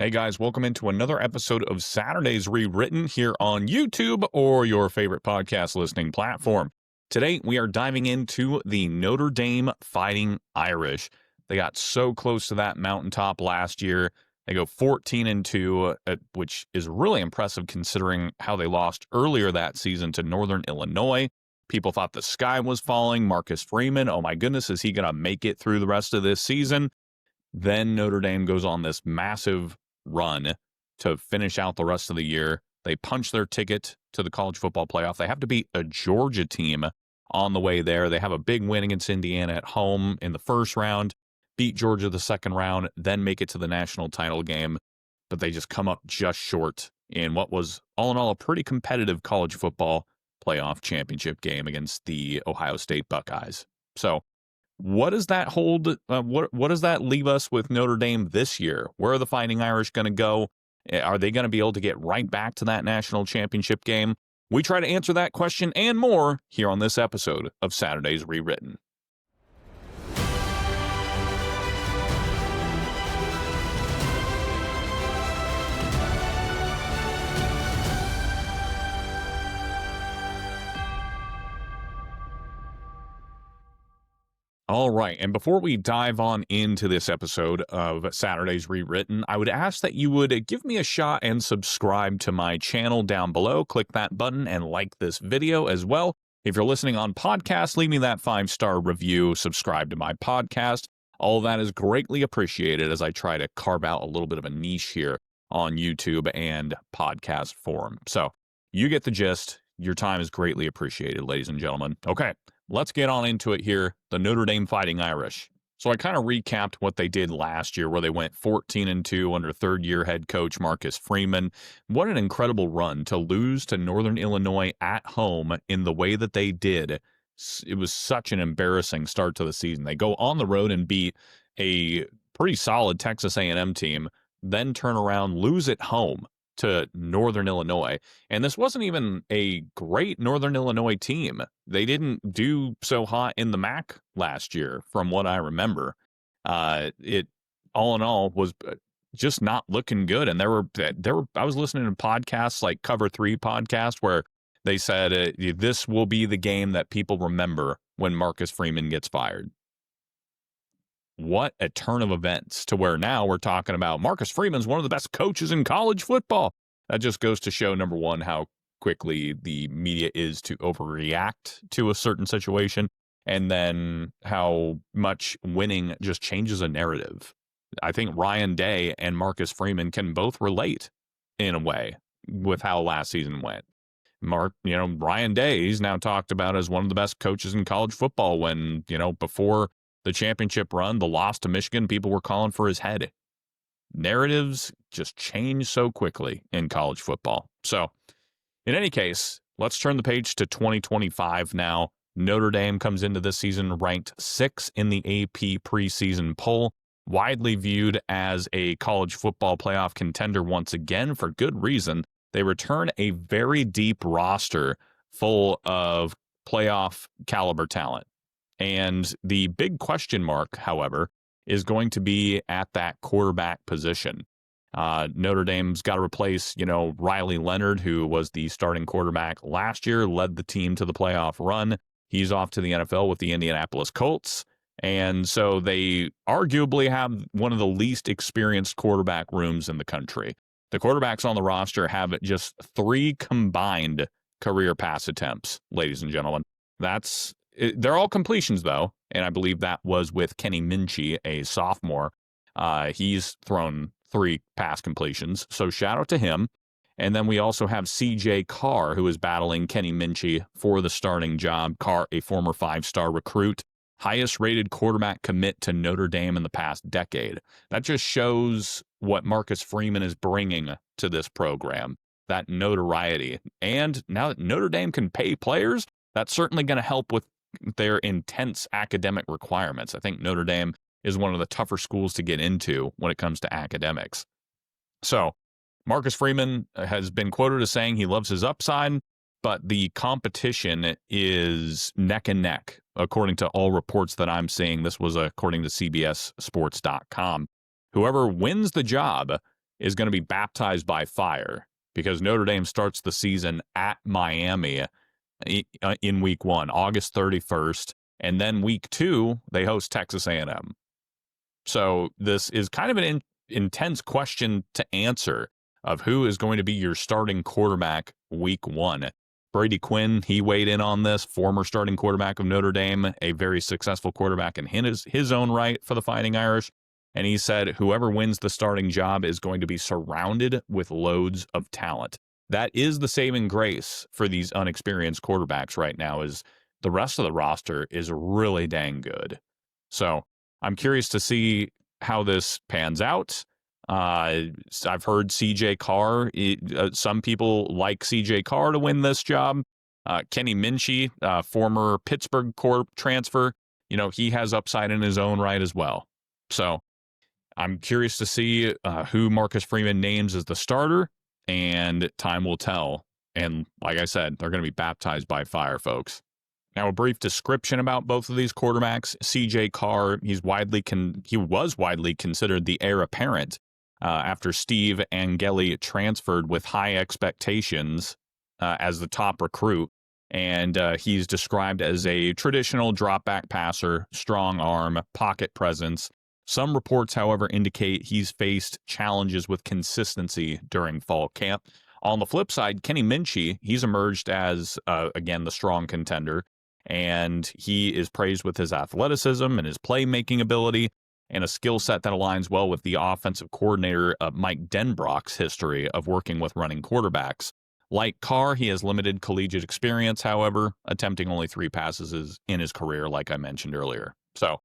Hey guys, welcome into another episode of Saturday's Rewritten here on YouTube or your favorite podcast listening platform. Today we are diving into the Notre Dame Fighting Irish. They got so close to that mountaintop last year. They go 14-2, which is really impressive considering how they lost earlier that season to Northern Illinois. People thought the sky was falling. Marcus Freeman, oh my goodness, is he going to make it through the rest of this season? Then Notre Dame goes on this massive run to finish out the rest of the year. They punch their ticket to the college football playoff. They have to beat a Georgia team on the way there. They have a big win against Indiana at home in the first round, beat Georgia the second round, then make it to the national title game. But they just come up just short in what was, all in all, a pretty competitive college football playoff championship game against the Ohio State Buckeyes. So what does that hold? What does that leave us with Notre Dame this year? Where are the Fighting Irish going to go? Are they going to be able to get right back to that national championship game? We try to answer that question and more here on this episode of Saturday's Rewritten. All right, and before we dive on into this episode of Saturday's Rewritten, I would ask that you would give me a shot and subscribe to my channel down below. Click that button and like this video as well. If you're listening on podcast, leave me that 5-star review, subscribe to my podcast. All that is greatly appreciated as I try to carve out a little bit of a niche here on YouTube and podcast form. So you get the gist. Your time is greatly appreciated, ladies and gentlemen. Okay. Let's get on into it here, the Notre Dame Fighting Irish. So I kind of recapped what they did last year where they went 14-2 under third-year head coach Marcus Freeman. What an incredible run to lose to Northern Illinois at home in the way that they did. It was such an embarrassing start to the season. They go on the road and beat a pretty solid Texas A&M team, then turn around, lose at home to Northern Illinois. And this wasn't even a great Northern Illinois team. They didn't do so hot in the MAC last year, from what I remember. It all in all was just not looking good. And there were I was listening to podcasts like Cover 3 podcast where they said this will be the game that people remember when Marcus Freeman gets fired. What a turn of events to where now we're talking about Marcus Freeman's one of the best coaches in college football. That just goes to show, number one, how quickly the media is to overreact to a certain situation, and then how much winning just changes a narrative. I think Ryan Day and Marcus Freeman can both relate in a way with how last season went. Ryan Day, he's now talked about as one of the best coaches in college football when, before the championship run, the loss to Michigan, people were calling for his head. Narratives just change so quickly in college football. So, in any case, let's turn the page to 2025 now. Notre Dame comes into this season ranked 6th in the AP preseason poll, widely viewed as a college football playoff contender once again for good reason. They return a very deep roster full of playoff caliber talent. And the big question mark, however, is going to be at that quarterback position. Notre Dame's got to replace, Riley Leonard, who was the starting quarterback last year, led the team to the playoff run. He's off to the NFL with the Indianapolis Colts. And so they arguably have one of the least experienced quarterback rooms in the country. The quarterbacks on the roster have just 3 combined career pass attempts, ladies and gentlemen. They're all completions, though, and I believe that was with Kenny Minchey, a sophomore. He's thrown 3 pass completions, so shout out to him. And then we also have C.J. Carr, who is battling Kenny Minchey for the starting job. Carr, a former 5-star recruit, highest-rated quarterback commit to Notre Dame in the past decade. That just shows what Marcus Freeman is bringing to this program, that notoriety. And now that Notre Dame can pay players, that's certainly going to help with their intense academic requirements. I think Notre Dame is one of the tougher schools to get into when it comes to academics. So Marcus Freeman has been quoted as saying he loves his upside, but the competition is neck and neck, according to all reports that I'm seeing. This was according to CBSSports.com. Whoever wins the job is going to be baptized by fire because Notre Dame starts the season at Miami in week 1, August 31st, and then week 2 they host Texas A&M. So this is kind of an intense question to answer of who is going to be your starting quarterback week 1. Brady Quinn, he weighed in on this, former starting quarterback of Notre Dame, a very successful quarterback in his own right for the Fighting Irish. And he said whoever wins the starting job is going to be surrounded with loads of talent. That is the saving grace for these unexperienced quarterbacks right now, is the rest of the roster is really dang good. So I'm curious to see how this pans out. I've heard CJ Carr. Some people like CJ Carr to win this job. Kenny Minchey, former Pittsburgh Corp transfer, he has upside in his own right as well. So I'm curious to see who Marcus Freeman names as the starter, and time will tell. And like I said, they're going to be baptized by fire, folks. Now, a brief description about both of these quarterbacks. CJ Carr, he was widely considered the heir apparent after Steve Angeli transferred with high expectations as the top recruit. And he's described as a traditional drop-back passer, strong arm, pocket presence. Some reports, however, indicate he's faced challenges with consistency during fall camp. On the flip side, Kenny Minchey, he's emerged as, again, the strong contender. And he is praised with his athleticism and his playmaking ability and a skill set that aligns well with the offensive coordinator Mike Denbrock's history of working with running quarterbacks. Like Carr, he has limited collegiate experience, however, attempting only 3 passes in his career, like I mentioned earlier. So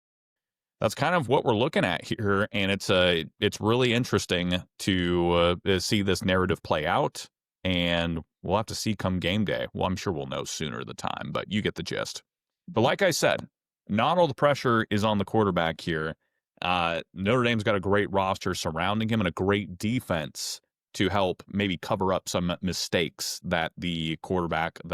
that's kind of what we're looking at here, and it's really interesting to see this narrative play out. And we'll have to see come game day. Well, I'm sure we'll know sooner the time, but you get the gist. But like I said, not all the pressure is on the quarterback here. Notre Dame's got a great roster surrounding him and a great defense to help maybe cover up some mistakes that a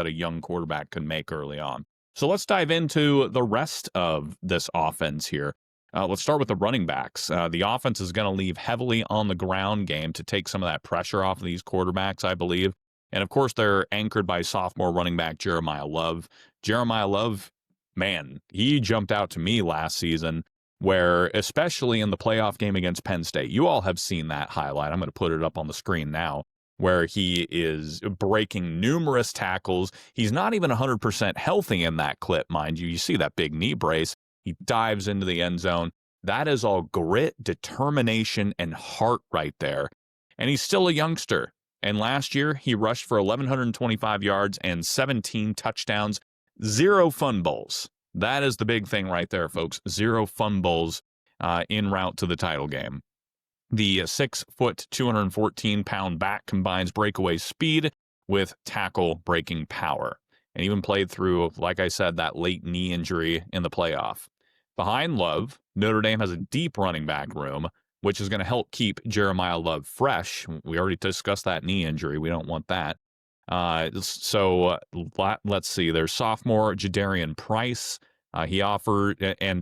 young quarterback could make early on. So let's dive into the rest of this offense here. Let's start with the running backs. The offense is going to leave heavily on the ground game to take some of that pressure off of these quarterbacks, I believe. And of course, they're anchored by sophomore running back Jeremiyah Love. Jeremiyah Love, man, he jumped out to me last season, where especially in the playoff game against Penn State, you all have seen that highlight. I'm going to put it up on the screen now, where he is breaking numerous tackles. He's not even 100% healthy in that clip, mind you. You see that big knee brace. He dives into the end zone. That is all grit, determination, and heart right there. And he's still a youngster. And last year, he rushed for 1,125 yards and 17 touchdowns, 0 fumbles. That is the big thing right there, folks. 0 fumbles en route to the title game. The 6-foot, 214-pound back combines breakaway speed with tackle-breaking power, and even played through, like I said, that late knee injury in the playoff. Behind Love, Notre Dame has a deep running back room, which is going to help keep Jeremiyah Love fresh. We already discussed that knee injury. We don't want that. So let's see. There's sophomore Jadarian Price. Jadarian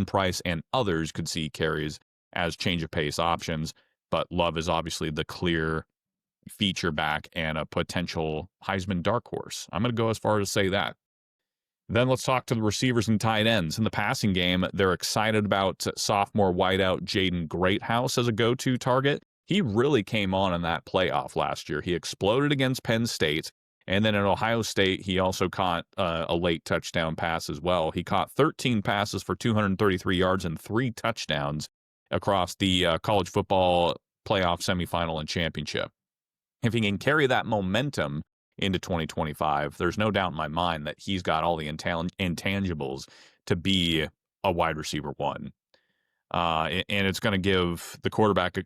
Price and others could see carries as change of pace options, but Love is obviously the clear feature back and a potential Heisman dark horse. I'm going to go as far as to say that. Then let's talk to the receivers and tight ends. In the passing game, they're excited about sophomore wideout Jaden Greathouse as a go-to target. He really came on in that playoff last year. He exploded against Penn State, and then at Ohio State, he also caught a late touchdown pass as well. He caught 13 passes for 233 yards and 3 touchdowns across the college football playoff semifinal and championship. If he can carry that momentum into 2025, there's no doubt in my mind that he's got all the intangibles to be a wide receiver 1. And it's going to give the quarterback,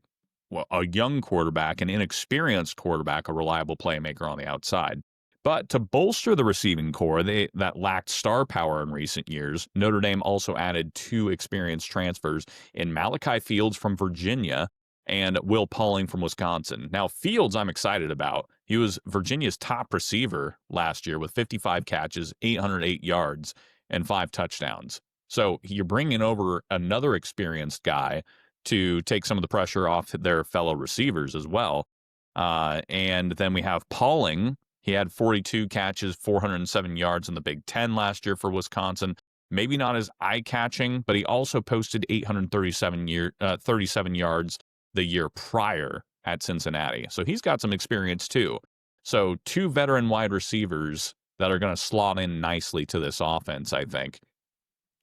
a young quarterback, an inexperienced quarterback, a reliable playmaker on the outside. But to bolster the receiving core that lacked star power in recent years, Notre Dame also added 2 experienced transfers in Malachi Fields from Virginia and Will Pauling from Wisconsin. Now, Fields I'm excited about. He was Virginia's top receiver last year with 55 catches, 808 yards, and 5 touchdowns. So you're bringing over another experienced guy to take some of the pressure off their fellow receivers as well. And then we have Pauling. He had 42 catches, 407 yards in the Big Ten last year for Wisconsin. Maybe not as eye-catching, but he also posted 37 yards the year prior at Cincinnati. So he's got some experience too. So 2 veteran wide receivers that are going to slot in nicely to this offense, I think.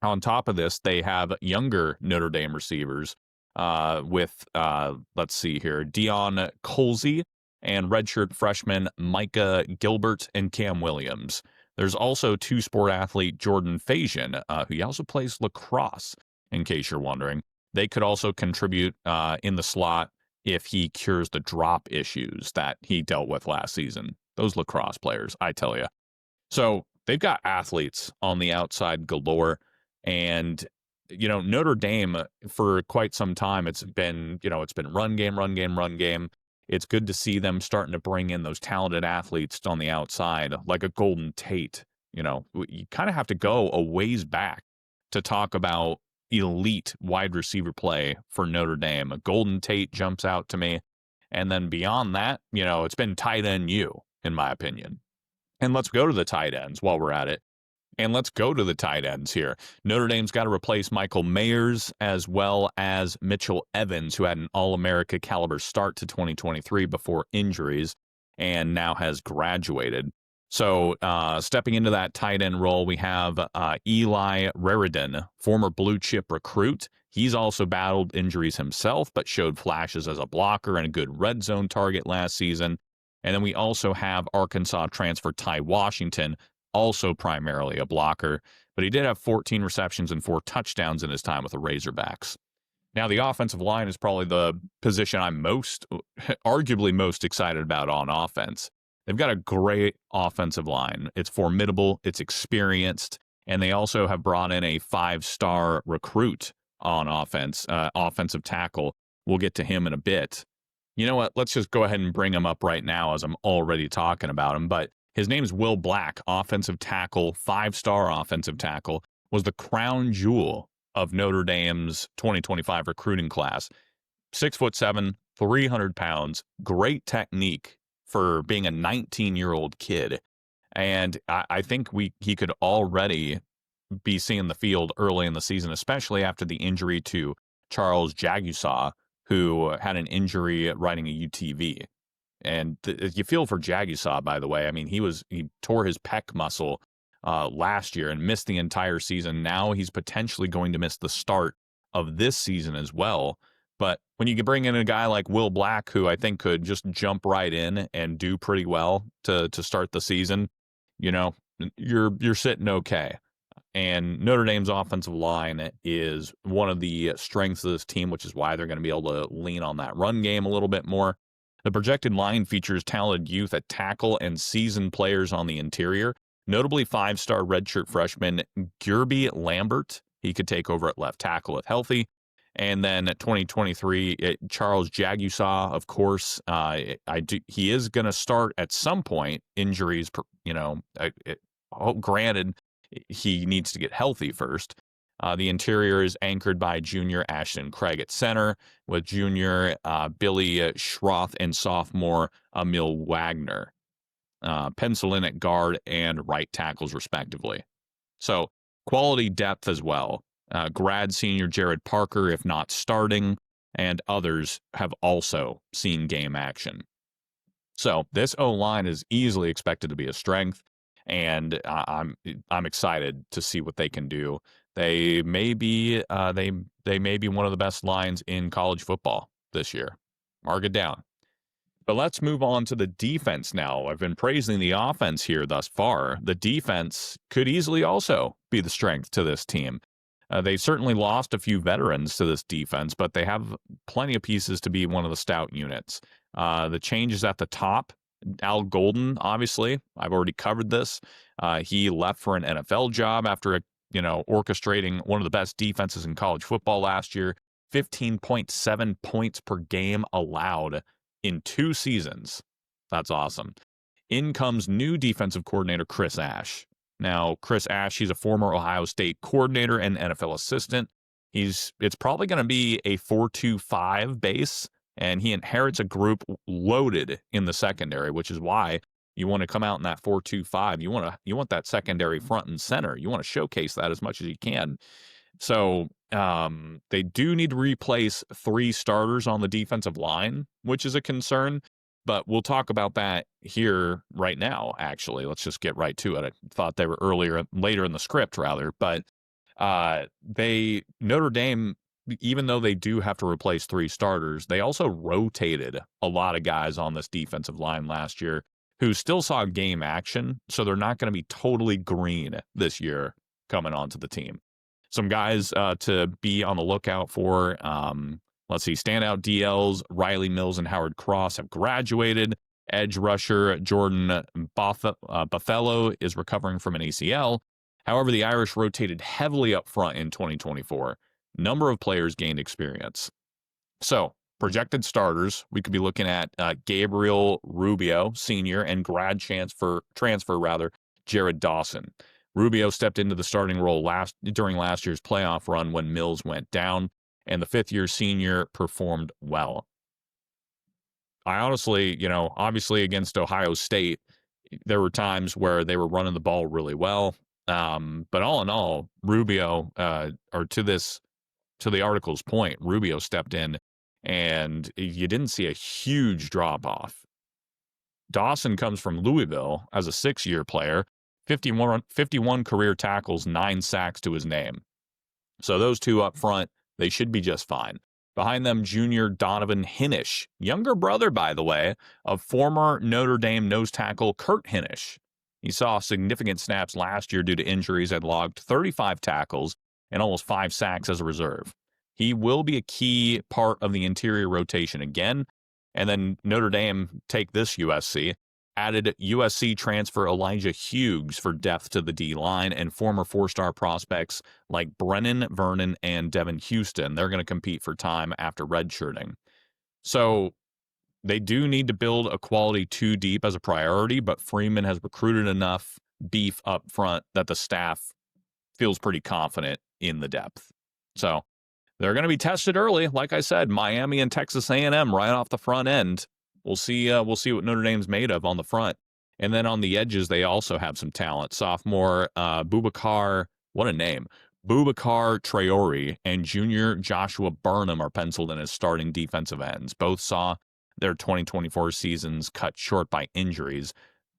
On top of this, they have younger Notre Dame receivers with, let's see here, Dion Colsey and redshirt freshman Micah Gilbert and Cam Williams. There's also 2-sport athlete Jordan Fajan, who also plays lacrosse, in case you're wondering. They could also contribute in the slot if he cures the drop issues that he dealt with last season. Those lacrosse players, I tell you. So they've got athletes on the outside galore. And, Notre Dame, for quite some time, it's been run game. It's good to see them starting to bring in those talented athletes on the outside, like a Golden Tate. You kind of have to go a ways back to talk about elite wide receiver play for Notre Dame. A Golden Tate jumps out to me. And then beyond that, it's been tight end U, in my opinion. And let's go to the tight ends while we're at it. And let's go to the tight ends here. Notre Dame's got to replace Michael Mayers as well as Mitchell Evans, who had an All-America caliber start to 2023 before injuries and now has graduated. So stepping into that tight end role, we have Eli Rewritten, former blue chip recruit. He's also battled injuries himself, but showed flashes as a blocker and a good red zone target last season. And then we also have Arkansas transfer Ty Washington, also primarily a blocker, but he did have 14 receptions and 4 touchdowns in his time with the Razorbacks. Now, the offensive line is probably the position I'm arguably most excited about on offense. They've got a great offensive line. It's formidable, it's experienced, and they also have brought in a 5-star recruit on offense, offensive tackle. We'll get to him in a bit. You know what? Let's just go ahead and bring him up right now as I'm already talking about him, but his name is Will Black, offensive tackle, 5-star offensive tackle, was the crown jewel of Notre Dame's 2025 recruiting class. 6'7", 300 pounds, great technique for being a 19-year-old kid. And I think he could already be seeing the field early in the season, especially after the injury to Charles Jagusaw, who had an injury riding a UTV. And you feel for Jagusaw, by the way. I mean, he tore his pec muscle last year and missed the entire season. Now he's potentially going to miss the start of this season as well. But when you can bring in a guy like Will Black, who I think could just jump right in and do pretty well to start the season, you're sitting okay. And Notre Dame's offensive line is one of the strengths of this team, which is why they're going to be able to lean on that run game a little bit more. The projected line features talented youth at tackle and seasoned players on the interior, notably 5-star redshirt freshman Gerby Lambert. He could take over at left tackle if healthy. And then at 2023, Charles Jagusaw, of course, he is going to start at some point. Injuries, granted, he needs to get healthy first. The interior is anchored by junior Ashton Craig at center, with junior Billy Schroth and sophomore Emil Wagner. Pencil in at guard and right tackles, respectively. So, quality depth as well. Grad senior Jared Parker, if not starting, and others have also seen game action. So, this O-line is easily expected to be a strength, and I'm excited to see what they can do. They may be they may be one of the best lines in college football this year. Mark it down. But let's move on to the defense now. I've been praising the offense here thus far. The defense could easily also be the strength to this team. They certainly lost a few veterans to this defense, but they have plenty of pieces to be one of the stout units. The changes at the top, Al Golden, obviously, I've already covered this. He left for an NFL job after orchestrating one of the best defenses in college football last year. 15.7 points per game allowed in 2 seasons. That's awesome. In comes new defensive coordinator Chris Ash. Now, Chris Ash, he's a former Ohio State coordinator and NFL assistant. It's probably going to be a 4-2-5 base, and he inherits a group loaded in the secondary, which is why you want to come out in that 4-2-5. You want that secondary front and center. You want to showcase that as much as you can. So they do need to replace 3 starters on the defensive line, which is a concern. But we'll talk about that here right now, actually. Let's just get right to it. I thought they were later in the script, rather. But Notre Dame, even though they do have to replace 3 starters, they also rotated a lot of guys on this defensive line last year who still saw game action. So they're not going to be totally green this year coming onto the team. Some guys to be on the lookout for. Let's see, standout DLs, Riley Mills and Howard Cross have graduated. Edge rusher Jordan Bothello is recovering from an ACL. However, the Irish rotated heavily up front in 2024. Number of players gained experience. So, projected starters, we could be looking at Gabriel Rubio, senior, and grad transfer, Jared Dawson. Rubio stepped into the starting role during last year's playoff run when Mills went down, and the 5th-year senior performed well. I honestly, obviously against Ohio State, there were times where they were running the ball really well. But all in all, Rubio, or to the article's point, Rubio stepped in, and you didn't see a huge drop-off. Dawson comes from Louisville as a 6-year player, 51 career tackles, 9 sacks to his name. So those 2 up front, they should be just fine. Behind them, junior Donovan Hinish, younger brother, by the way, of former Notre Dame nose tackle Kurt Hinish. He saw significant snaps last year due to injuries and logged 35 tackles and almost 5 sacks as a reserve. He will be a key part of the interior rotation again. And then Notre Dame, take this USC, added USC transfer Elijah Hughes for depth to the D-line and former 4-star prospects like Brennan Vernon and Devin Houston. They're going to compete for time after redshirting. So they do need to build a quality 2 deep as a priority, but Freeman has recruited enough beef up front that the staff feels pretty confident in the depth. So they're going to be tested early. Like I said, Miami and Texas A&M right off the front end. We'll see what Notre Dame's made of on the front. And then on the edges, they also have some talent. Sophomore Boubacar, what a name, Boubacar Traore, and junior Joshua Burnham are penciled in as starting defensive ends. Both saw their 2024 seasons cut short by injuries.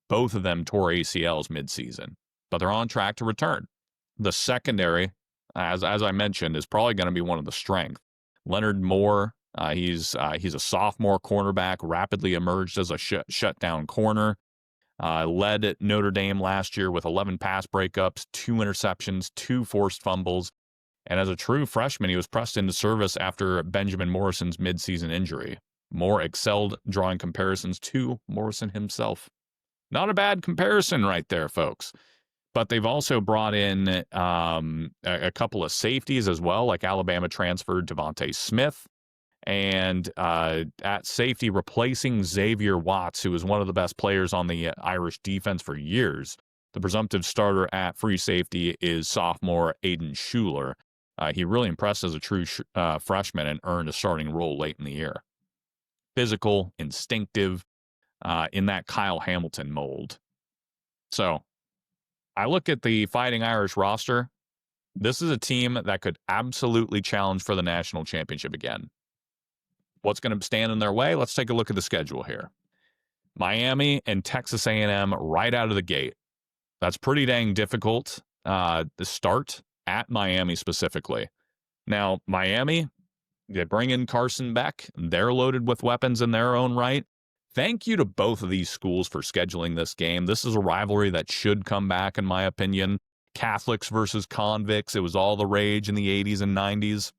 Both of them tore ACLs midseason, but they're on track to return. The secondary, as I mentioned, is probably going to be one of the strengths. Leonard Moore, he's a sophomore cornerback, rapidly emerged as a shutdown corner. Led Notre Dame last year with 11 pass breakups, 2 interceptions, 2 forced fumbles. And as a true freshman, he was pressed into service after Benjamin Morrison's midseason injury. Moore excelled, drawing comparisons to Morrison himself. Not a bad comparison right there, folks. But they've also brought in a couple of safeties as well, like Alabama transferred Devontae Smith. And at safety, replacing Xavier Watts, who was one of the best players on the Irish defense for years. The presumptive starter at free safety is sophomore Aiden Schuler. He really impressed as a true freshman and earned a starting role late in the year. Physical, instinctive, in that Kyle Hamilton mold. So I look at the Fighting Irish roster. This is a team that could absolutely challenge for the national championship again. What's going to stand in their way? Let's take a look at the schedule here. Miami and Texas A&M right out of the gate. That's pretty dang difficult to start at Miami specifically. Now, Miami, they bring in Carson Beck. They're loaded with weapons in their own right. Thank you to both of these schools for scheduling this game. This is a rivalry that should come back, in my opinion. Catholics versus convicts. It was all the rage in the 80s and 90s.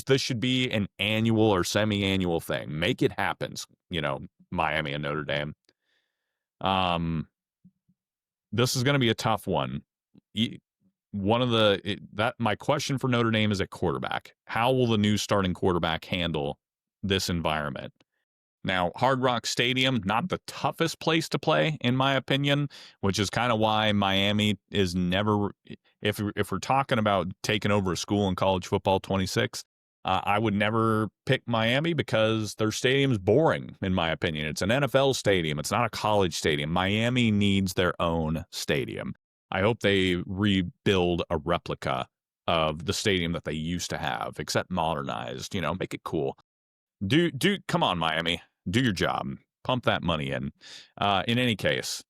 This should be an annual or semi-annual thing. Make it happen, Miami and Notre Dame. This is going to be a tough one. My question for Notre Dame is at quarterback. How will the new starting quarterback handle this environment? Now, Hard Rock Stadium, not the toughest place to play, in my opinion, which is kind of why Miami is never, if we're talking about taking over a school in college football 26, I would never pick Miami because their stadium's boring, in my opinion. It's an NFL stadium. It's not a college stadium. Miami needs their own stadium. I hope they rebuild a replica of the stadium that they used to have, except modernized, make it cool. Come on, Miami. Do your job. Pump that money in. In any case,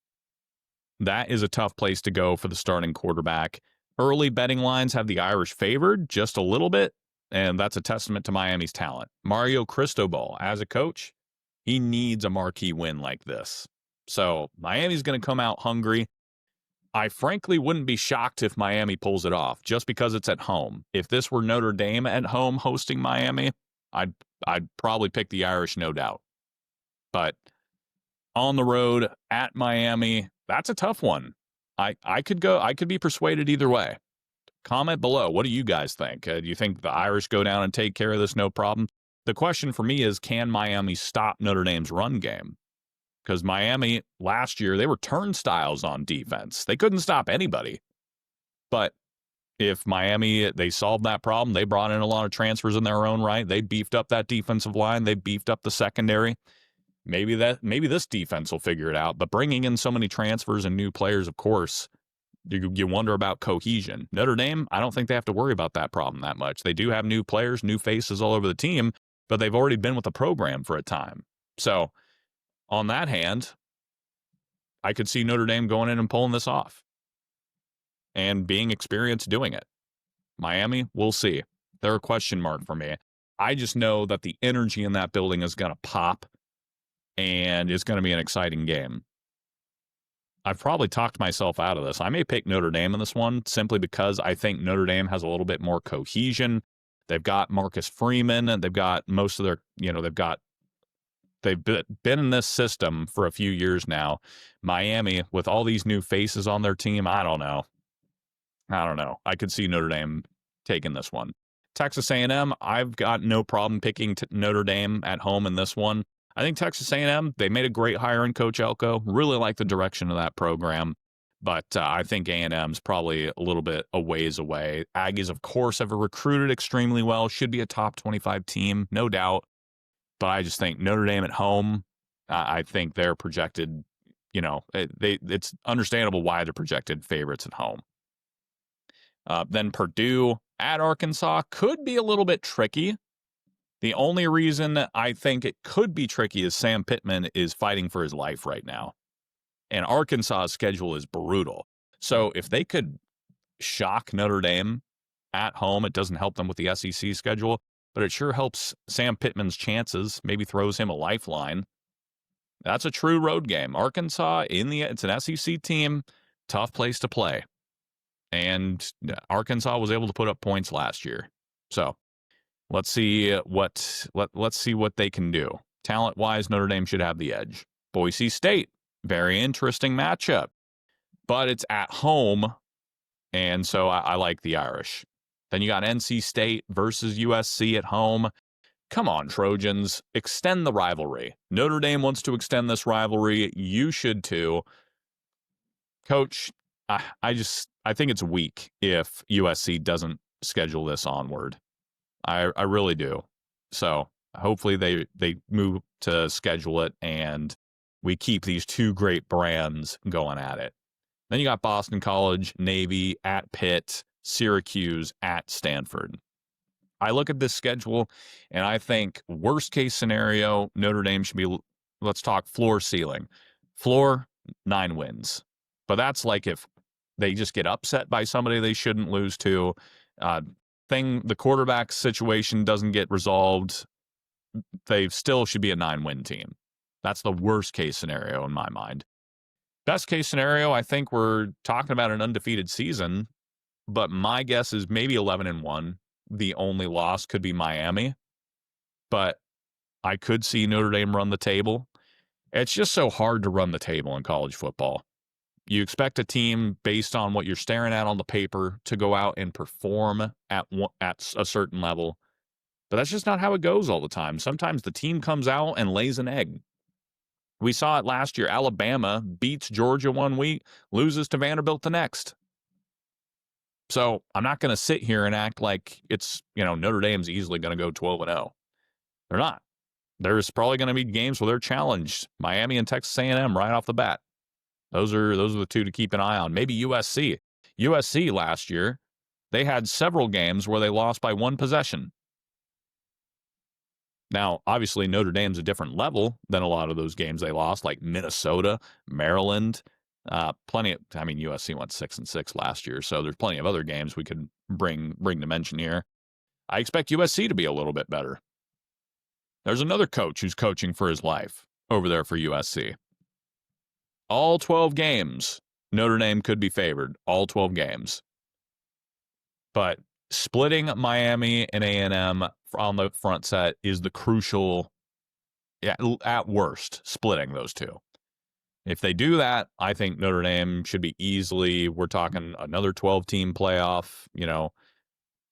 that is a tough place to go for the starting quarterback. Early betting lines have the Irish favored just a little bit, and that's a testament to Miami's talent. Mario Cristobal, as a coach, he needs a marquee win like this. So Miami's going to come out hungry. I frankly wouldn't be shocked if Miami pulls it off just because it's at home. If this were Notre Dame at home hosting Miami, I'd probably pick the Irish, no doubt. But on the road at Miami, that's a tough one. I could be persuaded either way. Comment below. What do you guys think? Do you think the Irish go down and take care of this no problem? The question for me is, can Miami stop Notre Dame's run game? Because Miami last year, they were turnstiles on defense. They couldn't stop anybody. But if Miami, they solved that problem, they brought in a lot of transfers in their own right. They beefed up that defensive line. They beefed up the secondary. Maybe this defense will figure it out. But bringing in so many transfers and new players, of course, you wonder about cohesion. Notre Dame, I don't think they have to worry about that problem that much. They do have new players, new faces all over the team, but they've already been with the program for a time. So on that hand, I could see Notre Dame going in and pulling this off and being experienced doing it. Miami, we'll see. They're a question mark for me. I just know that the energy in that building is going to pop, and it's going to be an exciting game. I've probably talked myself out of this. I may pick Notre Dame in this one simply because I think Notre Dame has a little bit more cohesion. They've got Marcus Freeman, and they've got most of their, they've been in this system for a few years now. Miami, with all these new faces on their team, I don't know. I could see Notre Dame taking this one. Texas A&M, I've got no problem picking Notre Dame at home in this one. I think Texas A&M, they made a great hire in Coach Elko. Really like the direction of that program. But I think A&M's probably a little bit a ways away. Aggies, of course, have recruited extremely well. Should be a top 25 team, no doubt. But I just think Notre Dame at home, I think they're projected, it's understandable why they're projected favorites at home. Then Purdue at Arkansas could be a little bit tricky. The only reason I think it could be tricky is Sam Pittman is fighting for his life right now. And Arkansas's schedule is brutal. So if they could shock Notre Dame at home, it doesn't help them with the SEC schedule, but it sure helps Sam Pittman's chances, maybe throws him a lifeline. That's a true road game. Arkansas, it's an SEC team, tough place to play. And Arkansas was able to put up points last year. So let's see let's see what they can do. Talent-wise, Notre Dame should have the edge. Boise State, very interesting matchup. But it's at home, and so I like the Irish. Then you got NC State versus USC at home. Come on, Trojans, extend the rivalry. Notre Dame wants to extend this rivalry. You should too. Coach, I think it's weak if USC doesn't schedule this onward. I really do. So hopefully they move to schedule it and we keep these two great brands going at it. Then you got Boston College, Navy at Pitt, Syracuse at Stanford. I look at this schedule and I think worst case scenario, Notre Dame should be, let's talk floor ceiling. Floor, 9 wins. But that's like if they just get upset by somebody they shouldn't lose to. The quarterback situation doesn't get resolved. They still should be a 9-win team. That's the worst case scenario in my mind. Best case scenario, I think we're talking about an undefeated season, but my guess is maybe 11-1. The only loss could be Miami, but I could see Notre Dame run the table. It's just so hard to run the table in college football. You expect a team based on what you're staring at on the paper to go out and perform at a certain level. But that's just not how it goes all the time. Sometimes the team comes out and lays an egg. We saw it last year. Alabama beats Georgia one week, loses to Vanderbilt the next. So I'm not going to sit here and act like it's, Notre Dame's easily going to go 12-0. They're not. There's probably going to be games where they're challenged. Miami and Texas A&M right off the bat. Those are the two to keep an eye on. Maybe USC. USC last year, they had several games where they lost by one possession. Now, obviously, Notre Dame's a different level than a lot of those games they lost, like Minnesota, Maryland. USC went 6-6 last year, so there's plenty of other games we could bring to mention here. I expect USC to be a little bit better. There's another coach who's coaching for his life over there for USC. All 12 games, Notre Dame could be favored. All 12 games. But splitting Miami and A&M on the front set is the crucial, at worst, splitting those two. If they do that, I think Notre Dame should be easily, we're talking another 12-team playoff, 10-2,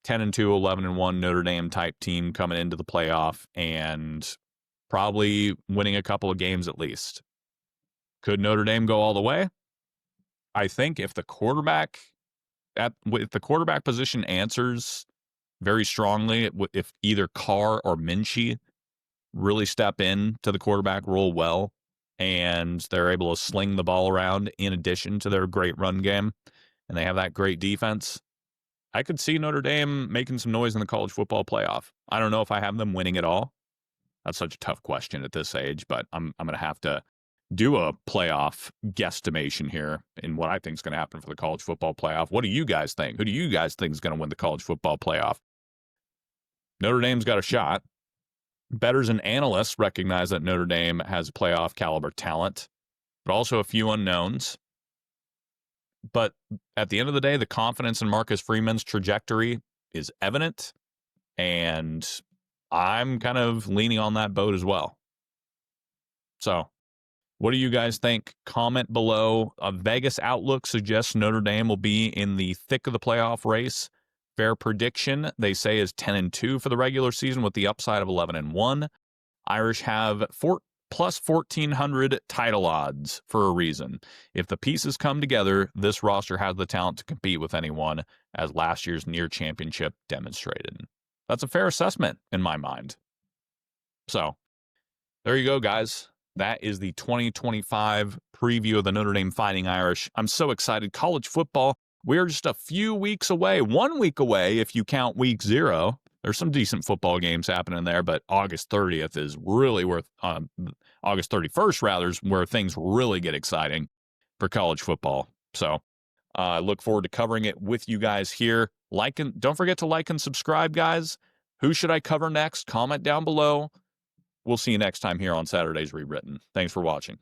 11-1 Notre Dame type team coming into the playoff and probably winning a couple of games at least. Could Notre Dame go all the way? I think if the quarterback position answers very strongly, if either Carr or Minchey really step in to the quarterback role well, and they're able to sling the ball around in addition to their great run game, and they have that great defense, I could see Notre Dame making some noise in the college football playoff. I don't know if I have them winning it all. That's such a tough question at this age, but I'm going to have to do a playoff guesstimation here in what I think is going to happen for the college football playoff. What do you guys think? Who do you guys think is going to win the college football playoff? Notre Dame's got a shot. Bettors and analysts recognize that Notre Dame has playoff caliber talent, but also a few unknowns. But at the end of the day, the confidence in Marcus Freeman's trajectory is evident, and I'm kind of leaning on that boat as well. So, what do you guys think? Comment below. A Vegas outlook suggests Notre Dame will be in the thick of the playoff race. Fair prediction, they say, is 10-2 for the regular season with the upside of 11-1. Irish have plus 1,400 title odds for a reason. If the pieces come together, this roster has the talent to compete with anyone, as last year's near championship demonstrated. That's a fair assessment in my mind. So, there you go, guys. That is the 2025 preview of the Notre Dame Fighting Irish. I'm so excited. College football, we're just a few weeks away, 1 week away if you count week 0. There's some decent football games happening there, but August 30th is really August 31st, rather, is where things really get exciting for college football. So I look forward to covering it with you guys here. Don't forget to like and subscribe, guys. Who should I cover next? Comment down below. We'll see you next time here on Saturday's Rewritten. Thanks for watching.